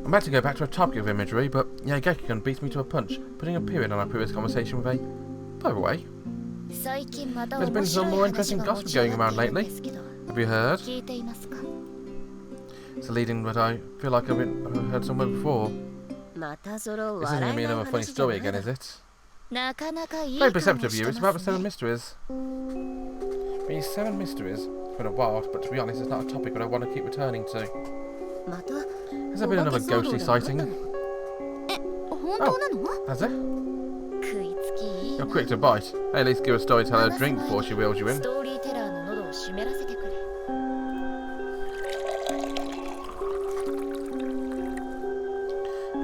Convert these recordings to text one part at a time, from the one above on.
I'm about to go back to a topic of imagery, but Yageki-kun beats me to a punch, putting a period on our previous conversation with a... By the way, there's been some more interesting gossip going around lately. Have you heard? It's a lead-in, but I feel like I've heard somewhere before. This isn't going to be another funny story again, is it? Very perceptive of you. It's about the 7 mysteries. These 7 mysteries. It's been a while, but to be honest, it's not a topic that I want to keep returning to. Has there been another ghostly sighting? Oh, has there? You're quick to bite. Hey, at least give a storyteller a drink before she reels you in.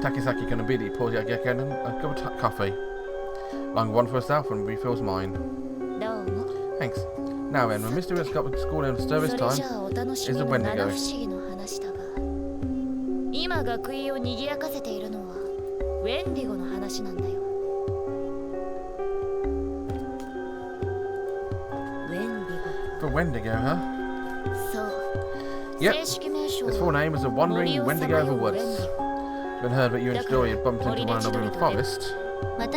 Takisaki-kun immediately pours Yageki-kun a cup of coffee. Long one for herself and refills mine. Thanks. Now then, the mystery that's got the school in service time is the Wendigo. The Wendigo, huh? Yep. Its full name is the Wandering Wendigo of the Woods. Been heard that you and Story had bumped into one another in the forest. You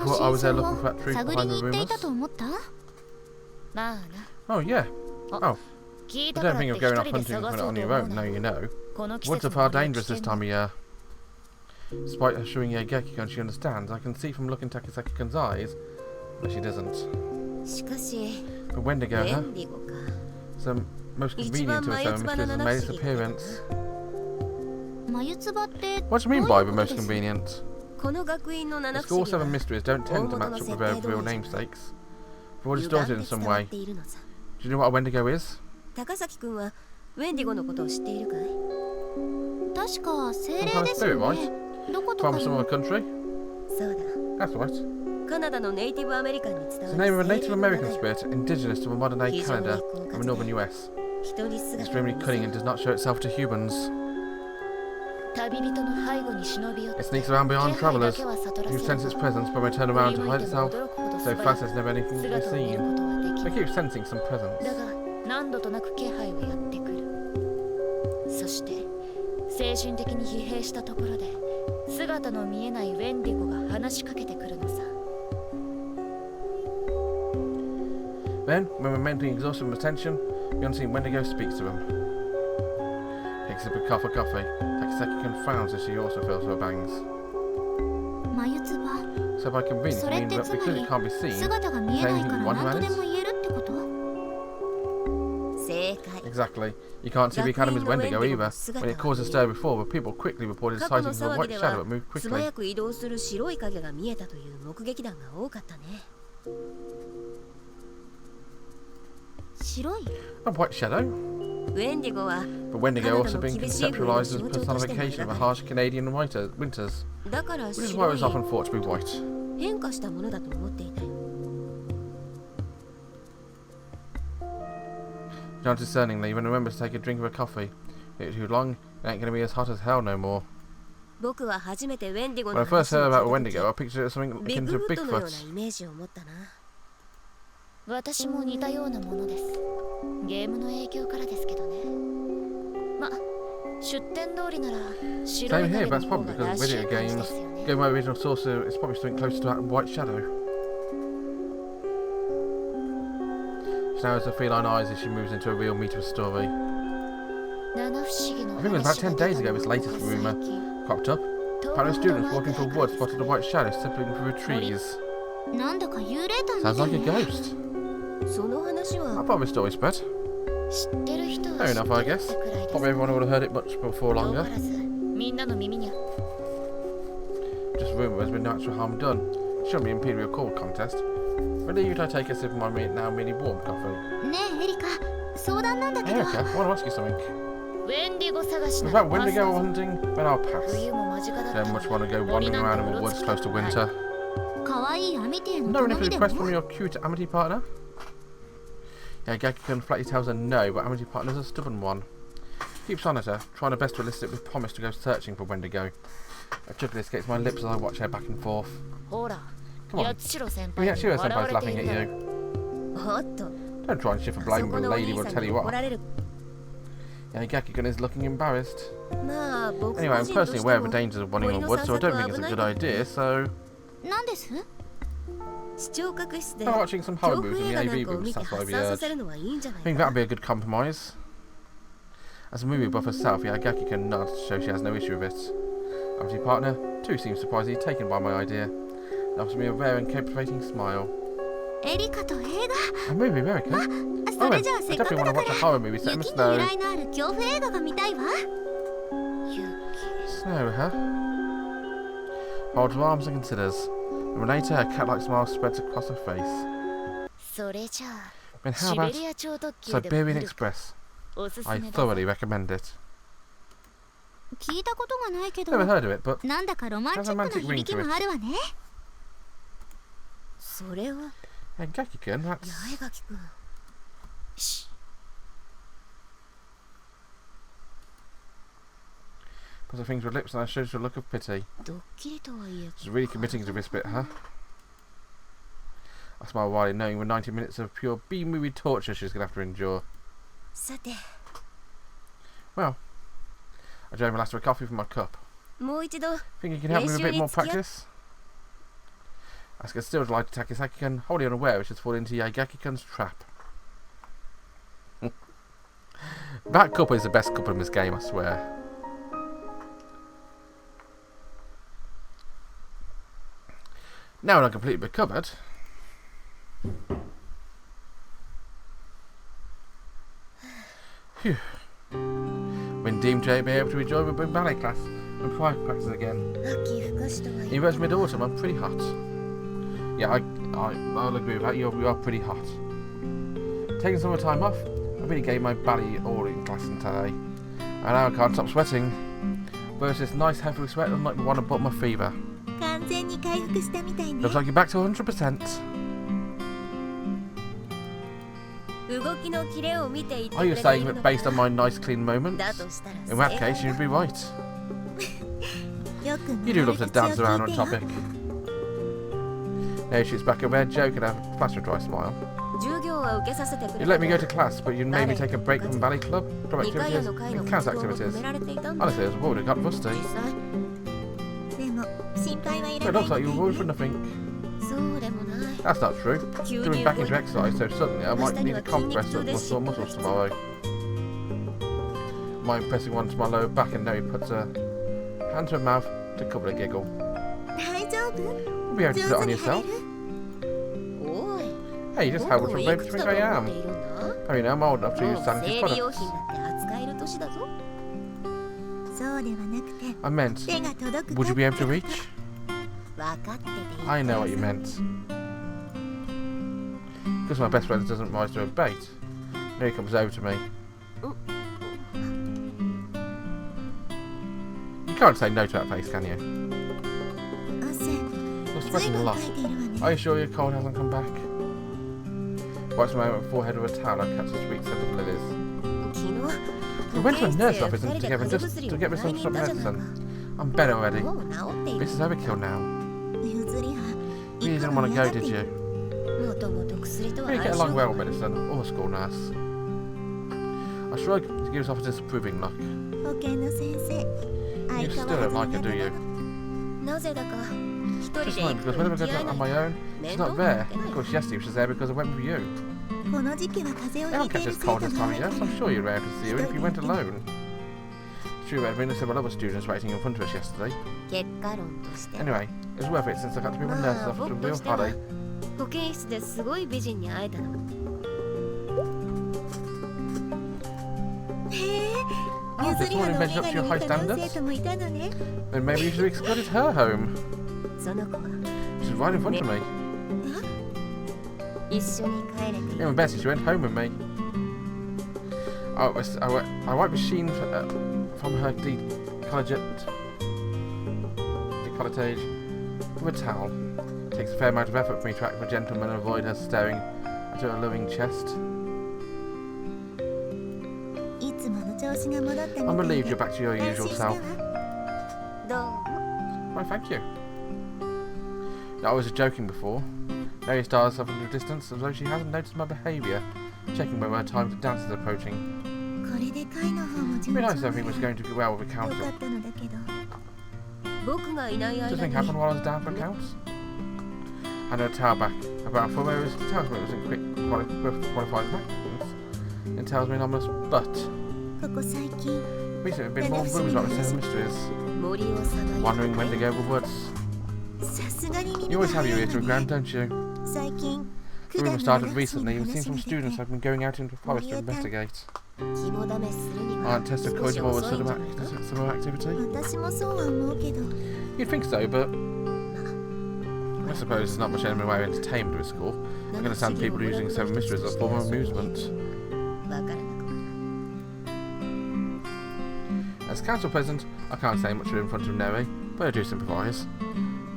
thought I was there looking for that truth behind the rumours? Oh, yeah. Oh. I don't think of going off hunting on your own, now you know. Woods are far dangerous this time of year. Despite assuring Yageki-kun she understands, I can see from looking Takisaki-kun's eyes that she doesn't. The Wendigo, huh? It's the most convenient to us, though, Mr. has made its appearance. What do you mean by the most convenient? The school 7 mysteries don't tend to match up with their real namesakes. They're all distorted in some way. Do you know what a Wendigo is? Some kind of spirit, right? From some other country? That's right. It's the name of a Native American spirit indigenous to the modern-day Canada and the northern US. Extremely cunning and does not show itself to humans. It sneaks around behind travellers, who sense its presence but may turn around to hide itself so fast there's never anything to be seen. They keep sensing some presence. Then, when we're mentally exhausted from attention, the unseen Wendigo speaks to them. Takes a big cup of coffee. Takisaki-kun frowns as she also fills her bangs. So by convenience, you mean that because it can't be seen, is there anything you wonder about it? Exactly. You can't see the Academy's Wendigo either. When it caused a stir before, but people quickly reported sightings of a white shadow that moved quickly. A white shadow? But Wendigo also being conceptualized as a personification of a harsh Canadian winters, which is why it was often thought to be white. John discerningly, when remembers to take a drink of her coffee. Wait too long, it ain't going to be as hot as hell no more. When I first heard about a Wendigo, I pictured it as something akin to Bigfoot. Same here, but that's probably because video games, going by original source, it's probably something close to that white shadow. She now has her feline eyes as she moves into a real meat of a story. I think it was about 10 days ago this latest rumour cropped up. Apparently students walking through a wood spotted a white shadow slipping through the trees. Sounds like a ghost. I'll probably story spread. Fair enough, I guess. Probably everyone would have heard it much before longer. Just rumour, there's been no actual harm done. It shouldn't be Imperial Court contest. Relieved I take a sip of my now mini warm coffee. Erica, I want to ask you something. Was that Wendigo hunting? Then I'll pass. Don't much want to go wandering around in the woods close to winter. No any request from your cute Amity partner? Yageki-kun flatly tells her no, but Amity partner's a stubborn one. Keeps on at her, trying her best to elicit with promise to go searching for Wendigo. A chuckle escapes my lips as I watch her back and forth. Come on, Yatsushiro-senpai's laughing at you. Don't try and shift a blame, but the lady will tell you what. Yageki-kun is looking embarrassed. Anyway, I'm personally aware of the dangers of wandering on wood, so I don't think it's a good idea, so... I'm watching some horror movies in the AV booths, that's what I've heard. I think that would be a good compromise. As a movie buff herself, Yagaki can nod to show she has no issue with it. Empty partner, too, seems surprisingly taken by my idea. That offers me a rare and captivating smile. A movie, America? Oh, I definitely want to watch a horror movie set in the snow. Snow, huh? Holds her arms and considers. And later, her cat-like smile spreads across her face. And how about Siberian Express? I thoroughly recommend it. Never heard of it, but it has a romantic ring to it. And Gaki-kun, that's... Puts her fingers with her lips and I shows her a look of pity. She's really committing to this bit, huh? I smile widely, knowing the 90 minutes of pure B-movie torture she's going to have to endure. Well, I drank the last of a coffee from my cup. Think you can help me with a bit more practice? Asuka still would like to attack Hisaki-kun, wholly unaware which has fallen into Yagaki-kun's trap. That couple is the best couple in this game, I swear. Now when I'm completely recovered, phew. When deemed to be able to enjoy my ballet class and private practice again. Even though it's mid-autumn, I'm pretty hot. Yeah, I'll agree with that. You are pretty hot. Taking some time off, I really gave my ballet all in class today. And now I can't stop sweating. Versus this nice heavy sweat unlike the one above my fever. Looks like you're back to 100%. Are you saying that based on my nice clean moments? In that case, you'd be right. You do love to dance around on topic. Now shoots back a red joke and a faster dry smile. You let me go to class, but you made me take a break from ballet club activities and class activities. Honestly, I would have got rusty. It looks like you were worried for nothing. That's not true. Doing back into exercise so suddenly I might need a compress of my sore muscles tomorrow. Mind pressing one to my lower back and now he puts a hand to her mouth to cover a giggle. You'll be able to put it on yourself. Hey, just how much of a baby do you think I am? I mean, I'm old enough to use sanitary products. I meant, would you be able to reach? I know what you meant. Because my best friend doesn't rise to a bait. Now he comes over to me. You can't say no to that face, can you? You're sweating a lot. Are you sure your cold hasn't come back? Wipes my forehead with a towel and catches the sweet scent of lilies. We went to a nurse office together just to get me some medicine. I'm better already. This is overkill now. You didn't want to go, did you? We didn't get along well with medicine or a school nurse. I shrug to give us off a disapproving look. You still don't like her, do you? Just like because whenever I go out on my own, she's not there. Of course, yesterday she was there because I went with you. They don't catch this cold this time of year, so I'm sure you'd be able to see her if you went alone. It's true, there had been several other students waiting in front of us yesterday. Anyway, it was worth it since I got to be my nurse's office with a real holiday. Oh, this morning measured up to your high standards? Then maybe you should have escorted her home. She's right in front of me. Even better, she went home with me. I wiped the sheen from her decolletage with a towel. It takes a fair amount of effort for me to act for a gentleman and avoid her staring at her alluring chest. I'm relieved you're back to your usual self. Why, thank you. I was joking before. Now he stares off into the distance as though she hasn't noticed my behaviour, checking whether her time to dance is approaching. It'd be nice if everything was going to go well with the council. Does something happen while I was down for accounts? I know a towel back about 4 hours. It tells me it wasn't quick qualified actions. It tells me an ominous but. Recently there have been more rumours about the Seven Mysteries. Wondering when to go over woods. You always have your ear to the ground, don't you? The rumour started recently. It seems some students have been going out into the forest to investigate. Aren't tests of courage more similar activity? You'd think so, but I suppose there's not much any way of entertainment with school. I can understand people using Seven Mysteries as a form of amusement. As council president, I can't say much in front of Neri, but I do sympathise.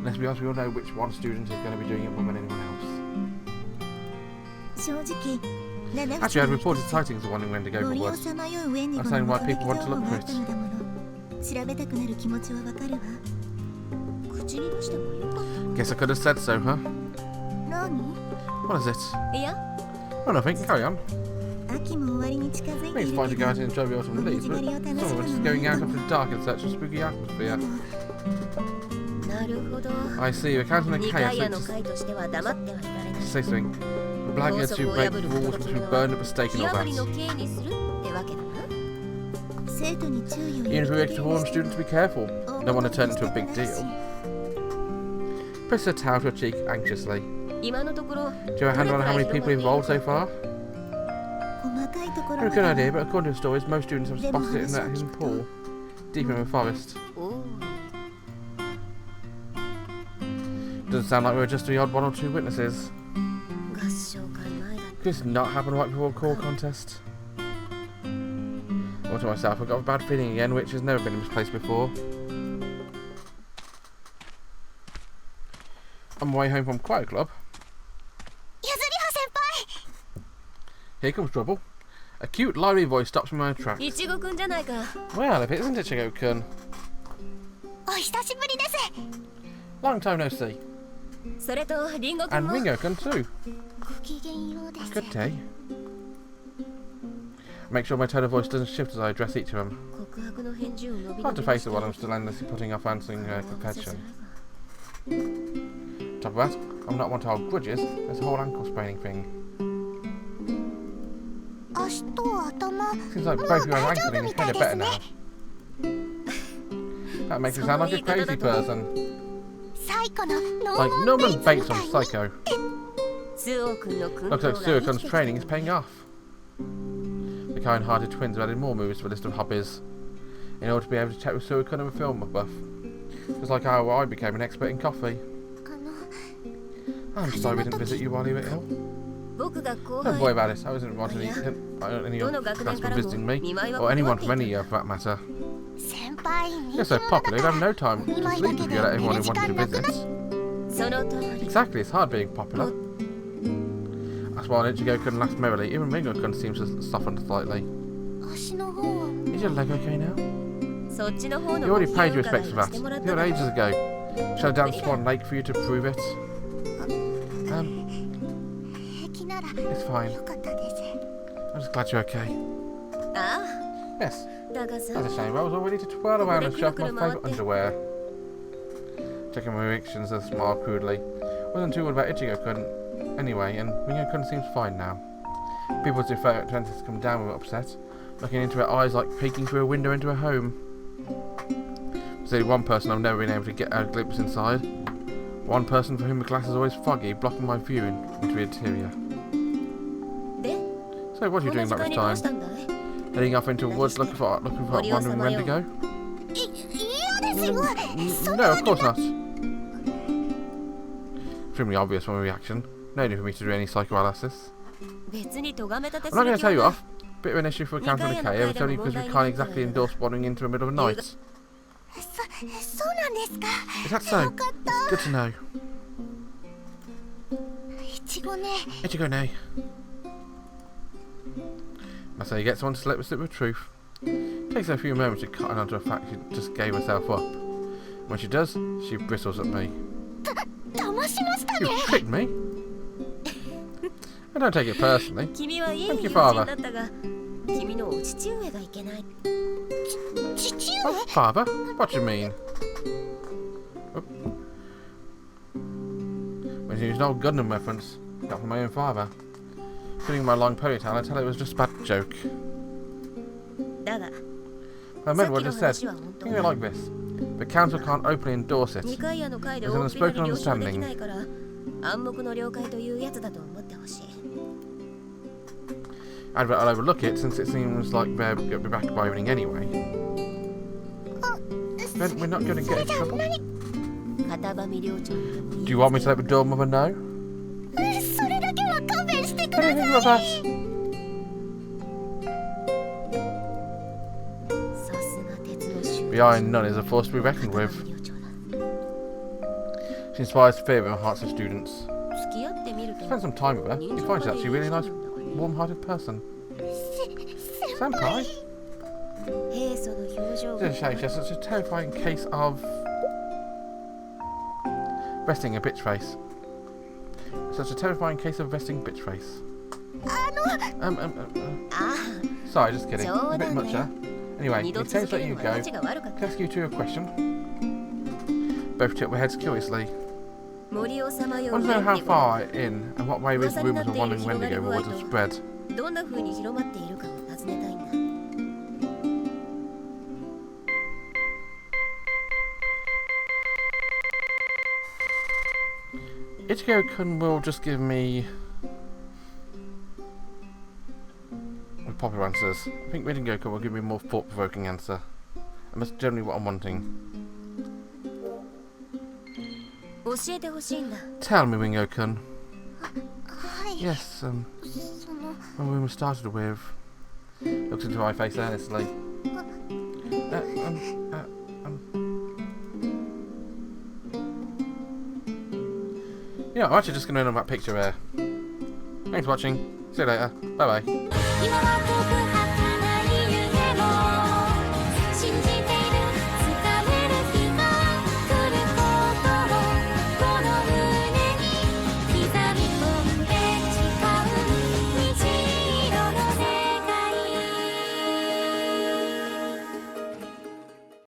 Let's be honest, we all know which one student is going to be doing it more than anyone else. Actually, I had reported sightings of wandering Wendigo over woods. I'm saying why people want to look for it. Guess I could have said so, huh? What is it? Oh, nothing. Carry on. I think it's fine to go out and enjoy the autumn leaves, but some of us just going out after dark in search of spooky atmosphere. I see. The Council of Nicaea say something. The black heads who break the walls must be burned at the stake and all that. Even if we were to warn students to be careful, don't want to turn it into a big deal. Press a towel to her cheek anxiously. Do you have a handle on how many people involved so far? Not a good idea, but according to the stories, most students have spotted it in that hidden pool, deep in the forest. Doesn't sound like we were just the odd 1 or 2 witnesses. Could this not happen right before a call contest? All to myself, I've got a bad feeling again, which has never been in this place before. On my way home from Quiet Club. Here comes trouble. A cute, lively voice stops me in my tracks. Well, if it isn't Ichigo-kun. Long time no see. And Ringo-kun too. Good day. Make sure my tone of voice doesn't shift as I address each of them. Hard to face it while I'm still endlessly putting off answering a confession. Top of that, I'm not one to hold grudges. There's a whole ankle spraining thing. Seems like both of you have ankle in his head are better now. That makes me sound like a crazy person. Like Norman Bates on Psycho. Looks like Suoh-kun's training is paying off. The kind-hearted twins have added more movies to the list of hobbies in order to be able to chat with Suoh-kun and a film buff. Just like how I became an expert in coffee. I'm sorry we didn't visit you while you were ill. Don't worry about it. I wasn't wanting any class for visiting me, or anyone from any year for that matter. You're so popular, you have no time to sleep if you let everyone who wanted to visit. Exactly, it's hard being popular. That's why Ichigo couldn't last merrily. Even Ringo-kun seems to soften slightly. Is your leg okay now? You already paid your respects for that. You did it ages ago. Shall I dance Swan Lake for you to prove it? It's fine. I'm just glad you're okay. Yes. That's a shame. I was all ready to twirl around and show off my favourite underwear. Checking my reactions, I smiled crudely. Wasn't too worried about Ichigo-kun anyway, and Ringo-kun seems fine now. People's defenses come down with upset, looking into her eyes like peeking through a window into a home. There's only one person I've never been able to get a glimpse inside. One person for whom the glass is always foggy, blocking my view into the interior. So what are you doing about this time? Heading off into the woods looking for a wandering Wendigo? No, of course not. Extremely obvious from my reaction. No need for me to do any psychoanalysis. I'm not going to tell you off. Bit of an issue for the Council of Nicaea, it's only because we can't exactly endorse wandering into the middle of the night. Is that so? It's good to know. Ichigo-ne. That's how you get someone to slip the truth. It takes her a few moments to cotton onto the fact she just gave herself up. When she does, she bristles at me. You tricked me? I don't take it personally. Thank you, Father. Oh, father? What do you mean? Oh. When she used an old Gundam reference, got from my own father. Feeling my long ponytail, I tell her it was just a bad joke. I remember what I just said. Think of it like this. The council can't openly endorse it. There's an unspoken understanding. I'll overlook it since it seems like they'll be back by evening anyway. Then we're not going to get in trouble. Do you want me to let the door mother know? Anything like that? The Iron Nun is a force to be reckoned with. She inspires fear in the hearts of students. Spend some time with her. You find she's actually a really nice, warm-hearted person. Senpai? It's a shame she has such a terrifying case of resting a bitch face. Such a terrifying case of resting bitch face. Sorry, just kidding. A bit much, huh? Anyway, in case let you go, can I ask you two a question? Both tilt their heads curiously. I want to know how far in and what way these rumours of wandering Wendigo wards have spread. Ichigo-kun will just give me popular answers. I think Wendigo-kun will give me a more thought-provoking answer. And that's generally what I'm wanting. Tell me, Wingo-kun. Yes, when we started with... Looks into my face earnestly. Yeah, I'm actually just going to end on that picture there. Thanks for watching. See you later. Bye bye.